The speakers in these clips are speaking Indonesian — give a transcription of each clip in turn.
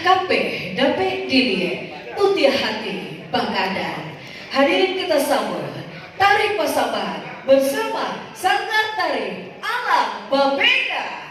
Kape Dapek dilie putih hati Bangkadan. Hadirin kita sambut Tari Pasambahan bersama Sanggar Tari Alam Babeka.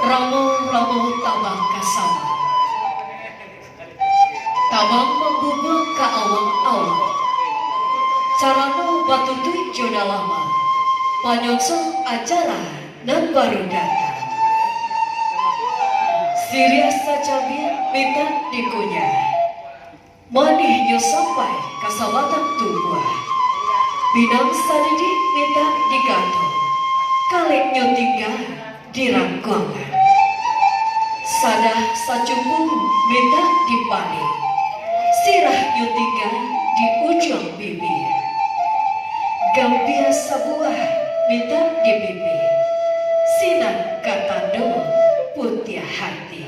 Ramu-ramu tabang kasama, tabang membubuk ke awang-awang. Carano batu tujuh lama, panyonsong acara dan baru datang. Sirias sacabian minta dikunyah, manihnya sampai kasawatan tubuh. Minang sadidi minta digantung, kaliknya tinggal di rangkongan. Sadah sacumbu minta dipani, sirah yu tinggal di ujung bibir. Gambia sebuah minta di pipi, sinan katando putih hati.